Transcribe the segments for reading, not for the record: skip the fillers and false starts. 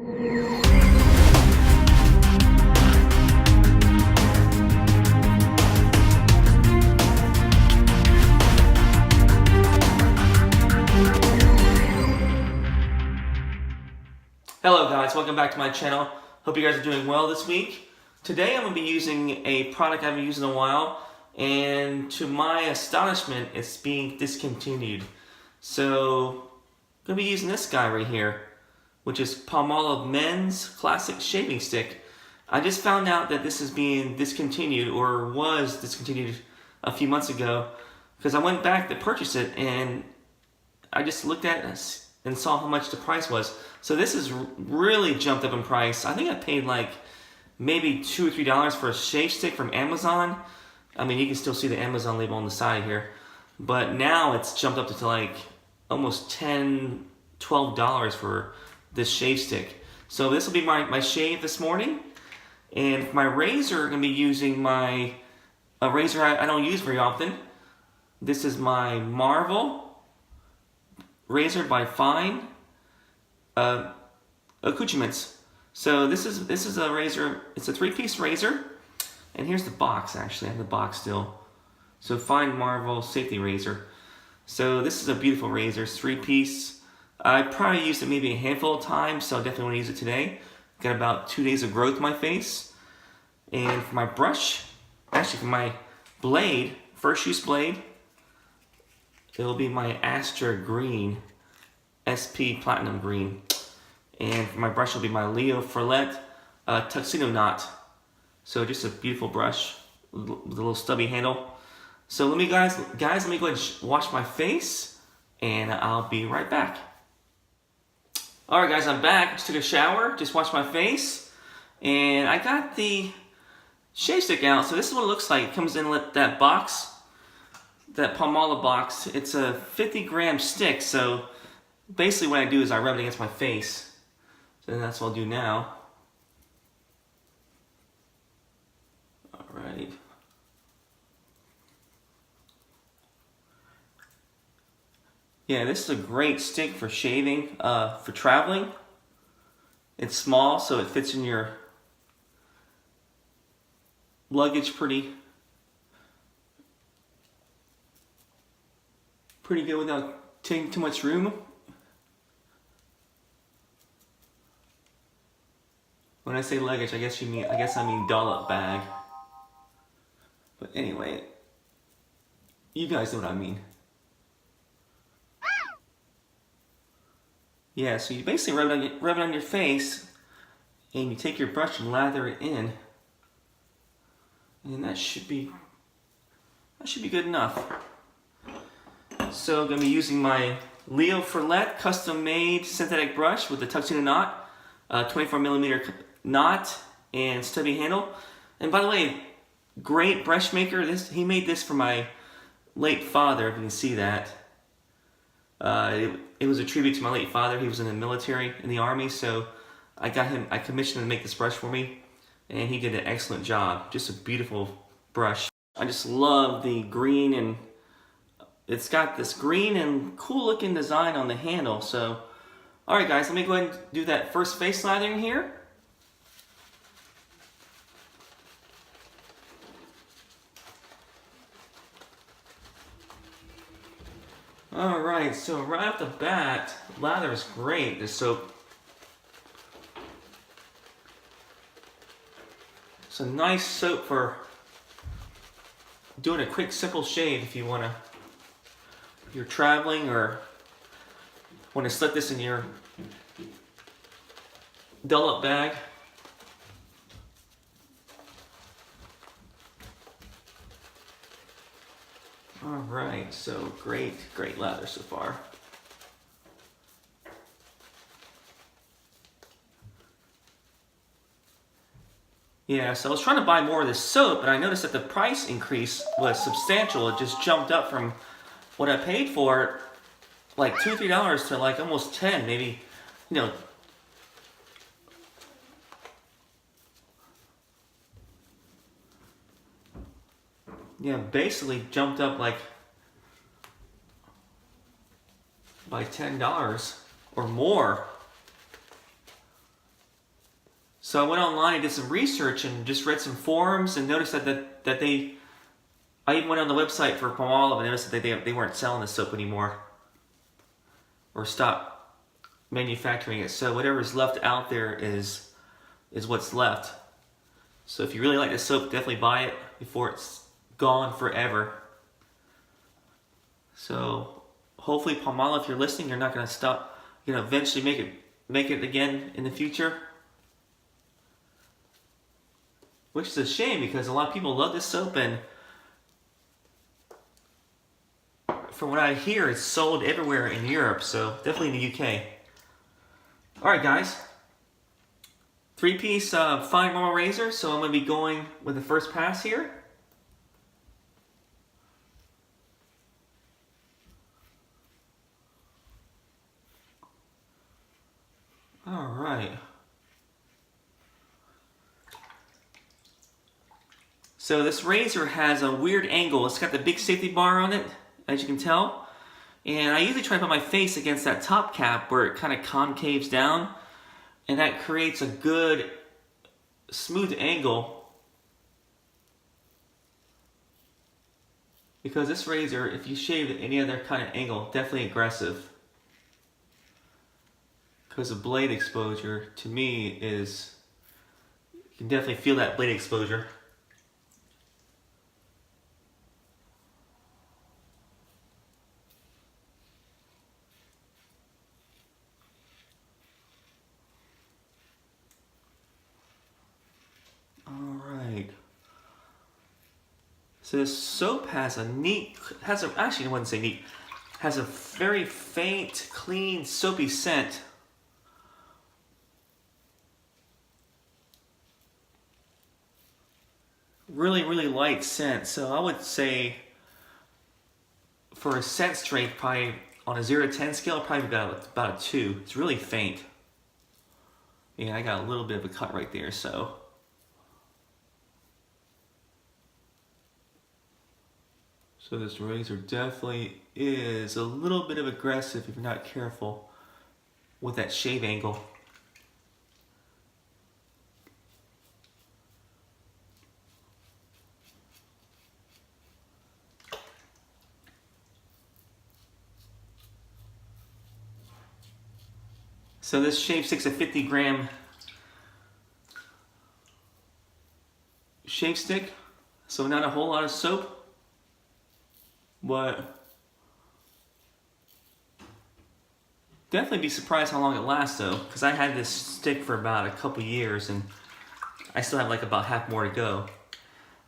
Hello guys, welcome back to my channel. Hope you guys are doing well this week. Today I'm going to be using a product I haven't used in a while, and to my astonishment it's being discontinued. So I'm going to be using this guy right here, which is Palmolive Men's Classic Shaving Stick. I just found out that this is being discontinued, or was discontinued a few months ago, because I went back to purchase it and I just looked at it and saw how much the price was. So this has really jumped up in price. I think I paid like maybe $2 or $3 for a shave stick from Amazon. I mean, you can still see the Amazon label on the side here. But now it's jumped up to like almost $10, $12 for this shave stick. So this will be my shave this morning. And for my razor, I'm going to be using a razor I don't use very often. This is my Marvel razor by Fine accoutrements. So this is a razor. It's a 3-piece razor, and here's the box. Actually, I have the box still. So Fine Marvel safety razor. So this is a beautiful razor. It's 3-piece. I probably used it maybe a handful of times, so I definitely want to use it today. Got about 2 days of growth in my face. And for my brush, actually for my blade, first use blade, it'll be my Astra green, SP Platinum green. And for my brush will be my Frilot Tuxedo Knot. So just a beautiful brush with a little stubby handle. So let me go ahead and wash my face, and I'll be right back. Alright guys, I'm back. Just took a shower, just washed my face, and I got the shave stick out. So this is what it looks like. It comes in that box, that Palmolive box. It's a 50-gram stick, so basically what I do is I rub it against my face. So that's what I'll do now. Alright. Yeah, this is a great stick for shaving, for traveling. It's small, so it fits in your luggage pretty good without taking too much room. When I say luggage, I guess I mean dollop bag. But anyway, you guys know what I mean. Yeah, so you basically rub it on your face, and you take your brush and lather it in, and that should be good enough. So I'm going to be using my Frilot custom-made synthetic brush with the tuxedo knot, 24mm knot and stubby handle. And by the way, great brush maker. He made this for my late father, if you can see that. It was a tribute to my late father. He was in the military, in the army, so I commissioned him to make this brush for me, and he did an excellent job. Just a beautiful brush. I just love the green, and it's got this green and cool looking design on the handle. So, alright guys, let me go ahead and do that first face lathering here. Alright, so right off the bat, lather is great, this soap. It's a nice soap for doing a quick, simple shave if you're traveling or want to slip this in your dollop bag. Alright, so great lather so far. Yeah, so I was trying to buy more of this soap, but I noticed that the price increase was substantial. It just jumped up from what I paid for, like $2 or $3 to like almost 10, maybe, you know. Yeah, basically jumped up like by $10 or more. So I went online and did some research and just read some forums and noticed that they, I even went on the website for Palmolive and noticed that they weren't selling the soap anymore, or stopped manufacturing it. So whatever's left out there is what's left. So if you really like the soap, definitely buy it before it's gone forever. So hopefully Palmolive, if you're listening, you're not going to stop. You're going to eventually make it again in the future. Which is a shame because a lot of people love this soap, and from what I hear, it's sold everywhere in Europe, so definitely in the UK. Alright guys, 3-piece fine marble razor, so I'm going to be going with the first pass here. Alright. So this razor has a weird angle. It's got the big safety bar on it, as you can tell. And I usually try to put my face against that top cap where it kind of concaves down. And that creates a good, smooth angle. Because this razor, if you shave at any other kind of angle, definitely aggressive. Because the blade exposure, to me, is, you can definitely feel that blade exposure. So this soap has a neat, actually I wouldn't say neat, has a very faint, clean, soapy scent. Really, really light scent. So I would say for a scent strength, probably on a 0 to 10 scale, probably about a 2. It's really faint. Yeah, I got a little bit of a cut right there, so. So this razor definitely is a little bit of aggressive if you're not careful with that shave angle. So this shave stick's a 50-gram shave stick, so not a whole lot of soap. But definitely be surprised how long it lasts though, because I had this stick for about a couple years and I still have like about half more to go.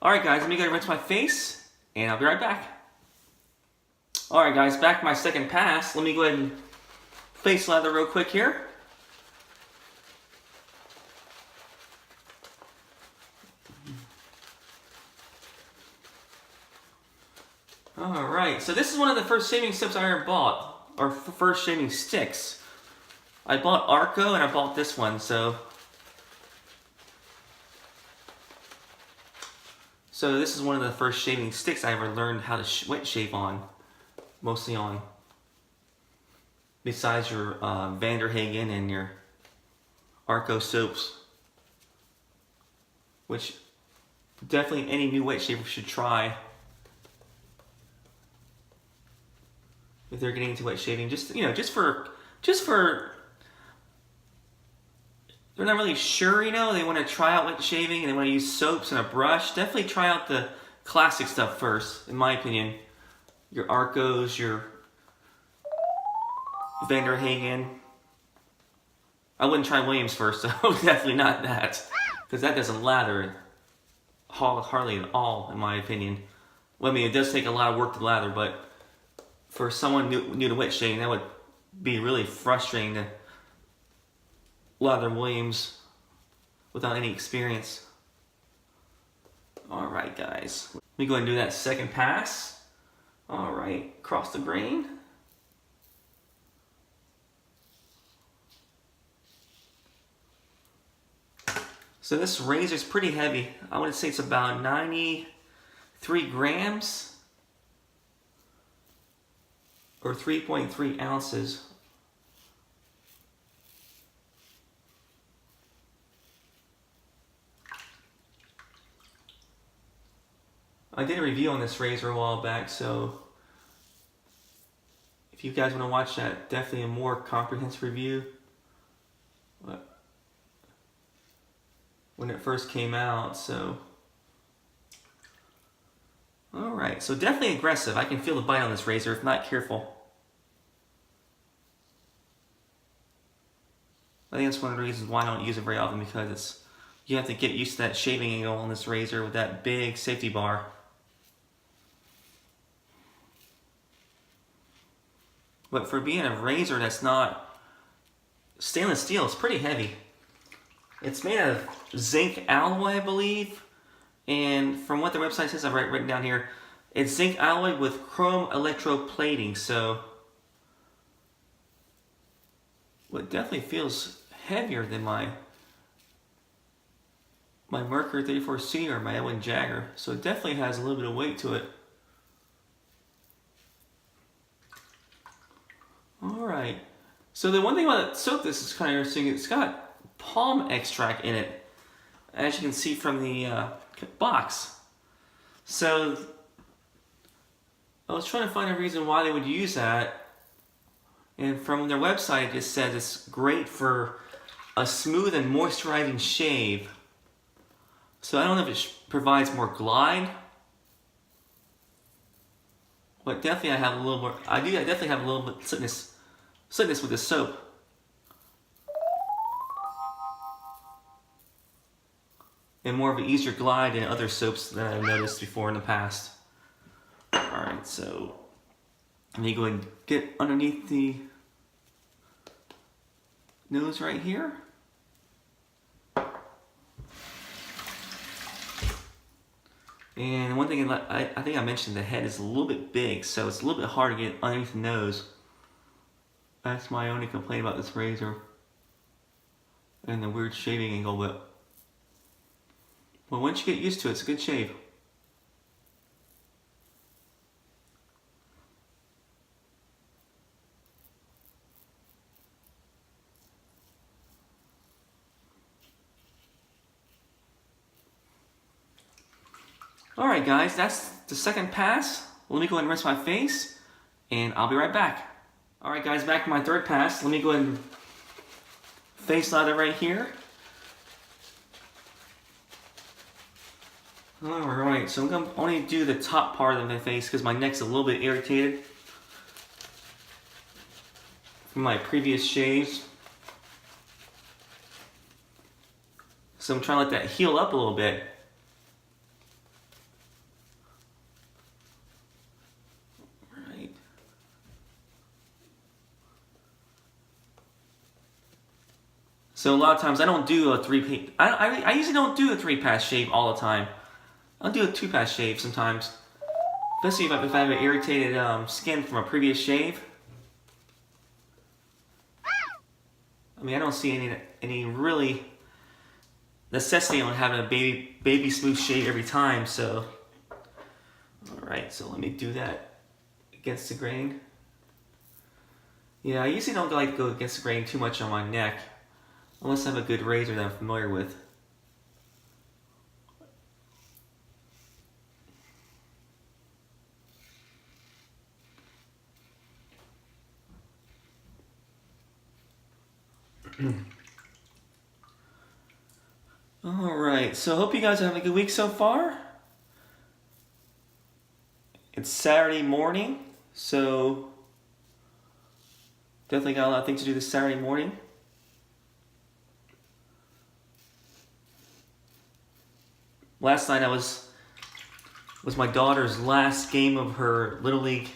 Alright guys, let me go rinse my face and I'll be right back. Alright guys, back to my second pass. Let me go ahead and face lather real quick here. Alright, so this is one of the first shaving soaps I ever bought, or first shaving sticks. I bought Arco and I bought this one, so this is one of the first shaving sticks I ever learned how to wet shave on, mostly on, besides your Vanderhagen and your Arco soaps, which definitely any new wet shaver should try. If they're getting into wet shaving, just for they're not really sure, they want to try out wet shaving and they want to use soaps and a brush. Definitely try out the classic stuff first, in my opinion. Your Arcos, your Vanderhagen. I wouldn't try Williams first, so definitely not that, because that doesn't lather hardly at all, in my opinion. Well, I mean, it does take a lot of work to lather, but for someone new to wet shaving, that would be really frustrating to lather Williams without any experience. Alright guys, let me go ahead and do that second pass. Alright, across the grain. So this razor is pretty heavy. I would say it's about 93 grams. Or 3.3 ounces. I did a review on this razor a while back, so if you guys want to watch that, definitely a more comprehensive review. When it first came out, so. Alright, so definitely aggressive. I can feel the bite on this razor if not careful. I think that's one of the reasons why I don't use it very often, because you have to get used to that shaving angle on this razor with that big safety bar. But for being a razor that's not stainless steel, it's pretty heavy. It's made out of zinc alloy, I believe. And from what the website says, I've written down here, it's zinc alloy with chrome electroplating. So, well, it definitely feels heavier than my Mercury 34C or my Owen Jagger. So it definitely has a little bit of weight to it. Alright, so the one thing about soap this is kind of interesting, it's got palm extract in it, as you can see from the box. So I was trying to find a reason why they would use that, and from their website it just says it's great for a smooth and moisturizing shave. So I don't know if it provides more glide, but definitely I have a little more. I definitely have a little bit slickness with the soap. And more of an easier glide than other soaps that I've noticed before in the past. Alright, so let me go ahead and get underneath the nose right here. And one thing I think I mentioned, the head is a little bit big, so it's a little bit hard to get underneath the nose. That's my only complaint about this razor. And the weird shaving angle, but once you get used to it, it's a good shave. Alright guys, that's the second pass. Let me go ahead and rinse my face, and I'll be right back. Alright guys, back to my third pass. Let me go ahead and face lather right here. Alright, so I'm going to only do the top part of my face because my neck's a little bit irritated from my previous shaves. So I'm trying to let that heal up a little bit. So a lot of times I don't do a I usually don't do a 3-pass shave all the time. I'll do a 2-pass shave sometimes, especially if I have an irritated skin from a previous shave. I mean, I don't see any really necessity on having a baby smooth shave every time. So, all right, so let me do that against the grain. Yeah, I usually don't like to go against the grain too much on my neck, unless I have a good razor that I'm familiar with. Alright, so I hope you guys are having a good week so far. It's Saturday morning, so definitely got a lot of things to do this Saturday morning. Last night was my daughter's last game of her Little League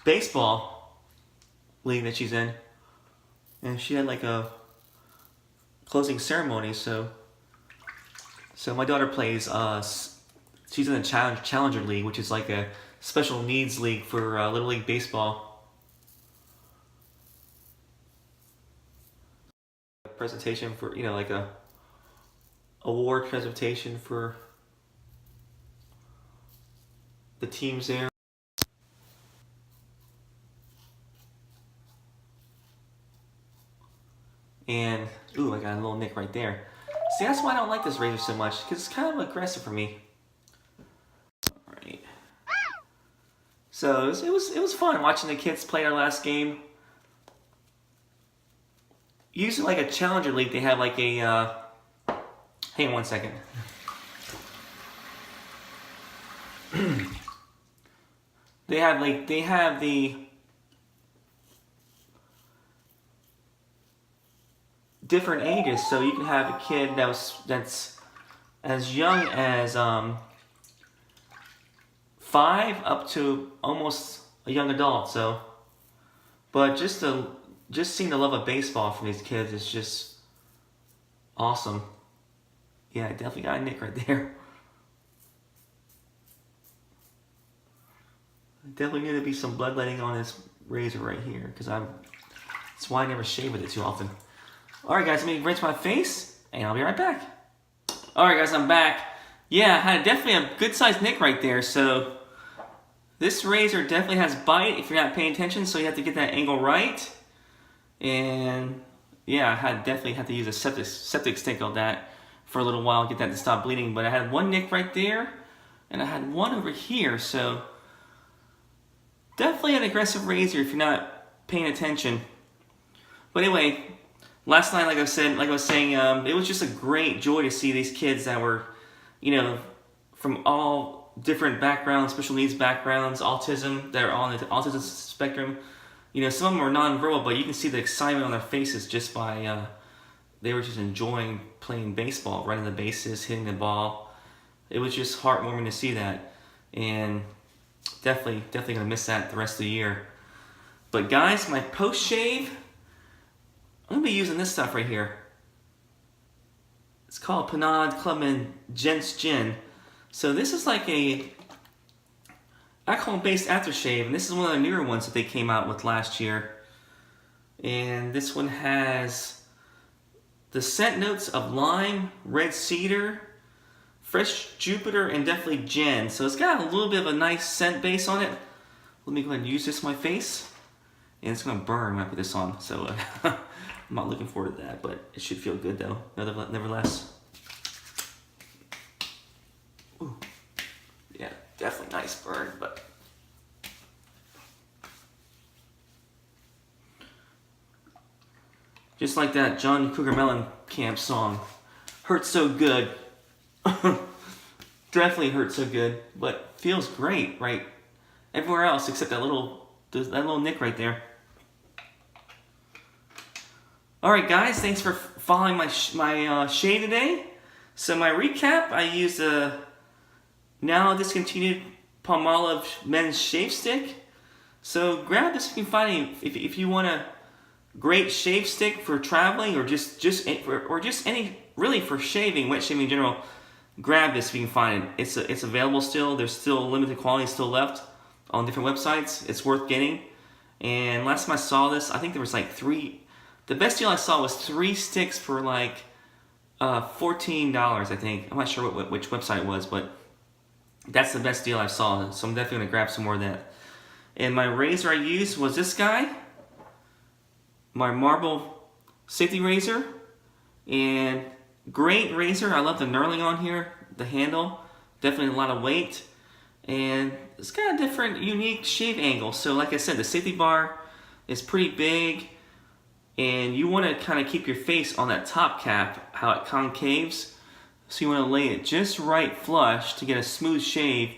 baseball league that she's in. And she had like a closing ceremony, so my daughter plays, she's in the Challenger League, which is like a special needs league for Little League baseball. Presentation for, you know, like a award presentation for the teams there. And, ooh, I got a little nick right there. See, that's why I don't like this razor so much, because it's kind of aggressive for me. So it was fun watching the kids play our last game. Usually like a Challenger League, they have like a, hang on one second. They have the different ages, so you can have a kid that's as young as 5 up to almost a young adult. So, but just seeing the love of baseball from these kids is just awesome. Yeah, I definitely got a nick right there. Definitely need to be some bloodletting on this razor right here, because that's why I never shave with it too often. Alright guys, let me rinse my face, and I'll be right back. Alright guys, I'm back. Yeah, I had definitely a good sized nick right there, so this razor definitely has bite if you're not paying attention, so you have to get that angle right. And yeah, I definitely had to use a septic stick on that for a little while, get that to stop bleeding. But I had one nick right there, and I had one over here, so definitely an aggressive razor if you're not paying attention. But anyway, last night, like I was saying, it was just a great joy to see these kids that were, you know, from all different backgrounds, special needs backgrounds, autism, that are on the autism spectrum. You know, some of them were non-verbal, but you can see the excitement on their faces just by, they were just enjoying playing baseball, running the bases, hitting the ball. It was just heartwarming to see that. And definitely gonna miss that the rest of the year. But guys, my post-shave, I'm gonna be using this stuff right here. It's called Pinaud Clubman Gent's Gin. So this is like a alcohol-based aftershave, and this is one of the newer ones that they came out with last year. And this one has the scent notes of lime, red cedar, fresh Jupiter, and definitely gin. So it's got a little bit of a nice scent base on it. Let me go ahead and use this on my face. And it's gonna burn when I put this on. So I'm not looking forward to that, but it should feel good though, nevertheless. Ooh. Yeah, definitely nice burn, but just like that John Cougar Mellencamp song, hurts so good. Definitely hurts so good, but feels great, right? Everywhere else except that little nick right there. All right, guys, thanks for following my shave today. So my recap, I used a now discontinued Palmolive men's shave stick. So grab this if you can find it. If you want a great shave stick for traveling, or just any really for shaving, wet shaving in general, grab this if you can find it. It's available still. There's still limited quantity still left on different websites. It's worth getting. And last time I saw this, I think there was like 3. The best deal I saw was 3 sticks for like $14, I think. I'm not sure which website it was, but that's the best deal I saw. So I'm definitely gonna grab some more of that. And my razor I used was this guy, my Marble safety razor, and great razor. I love the knurling on here, the handle, definitely a lot of weight, and it's got a different, unique shave angle. So like I said, the safety bar is pretty big, and you want to kind of keep your face on that top cap, how it concaves. So you want to lay it just right flush to get a smooth shave,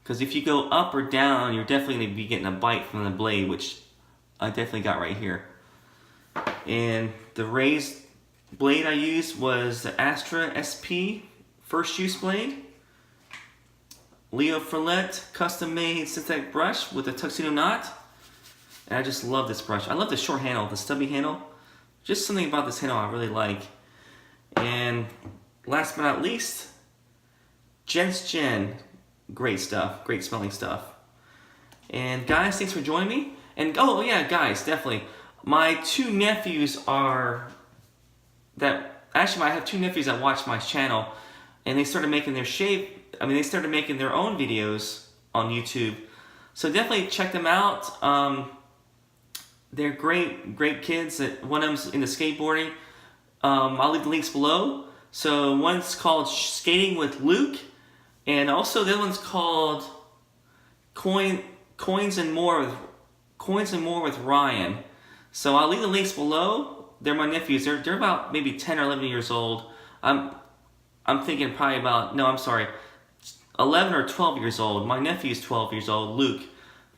because if you go up or down, you're definitely going to be getting a bite from the blade, which I definitely got right here. And the raised blade I used was the Astra SP first use blade. Leo Frilot custom made synthetic brush with a tuxedo knot. And I just love this brush. I love the short handle, the stubby handle. Just something about this handle I really like. And last but not least, Gent's Gin. Great stuff, great smelling stuff. And guys, thanks for joining me. And oh yeah, guys, definitely. My 2 nephews I have 2 nephews that watch my channel, and they started making their they started making their own videos on YouTube. So definitely check them out. They're great kids. One of them's into skateboarding. I'll leave the links below. So one's called Skating with Luke, and also the other one's called Coin Coins and More with Ryan. So I'll leave the links below. They're my nephews. They're about maybe 10 or 11 years old. I'm thinking probably about, no, I'm sorry, 11 or 12 years old. My nephew's 12 years old, Luke.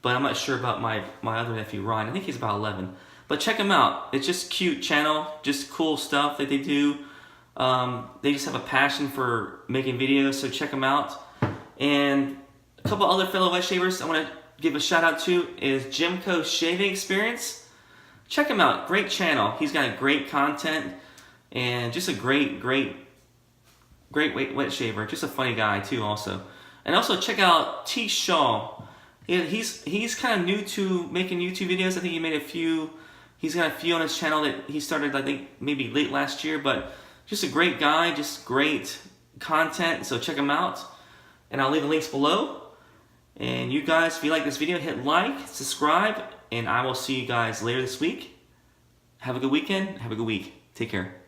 But I'm not sure about my other nephew, Ryan. I think he's about 11. But check them out. It's just cute channel, just cool stuff that they do. They just have a passion for making videos, so check them out. And a couple other fellow wet shavers I want to give a shout out to is JimCo Shaving Experience. Check him out. Great channel. He's got great content and just a great wet shaver. Just a funny guy too also. And also check out TShull. He's kind of new to making YouTube videos. I think he made a few. He's got a few on his channel that he started, I think, maybe late last year. But just a great guy, just great content. So check him out. And I'll leave the links below. And you guys, if you like this video, hit like, subscribe, and I will see you guys later this week. Have a good weekend. Have a good week. Take care.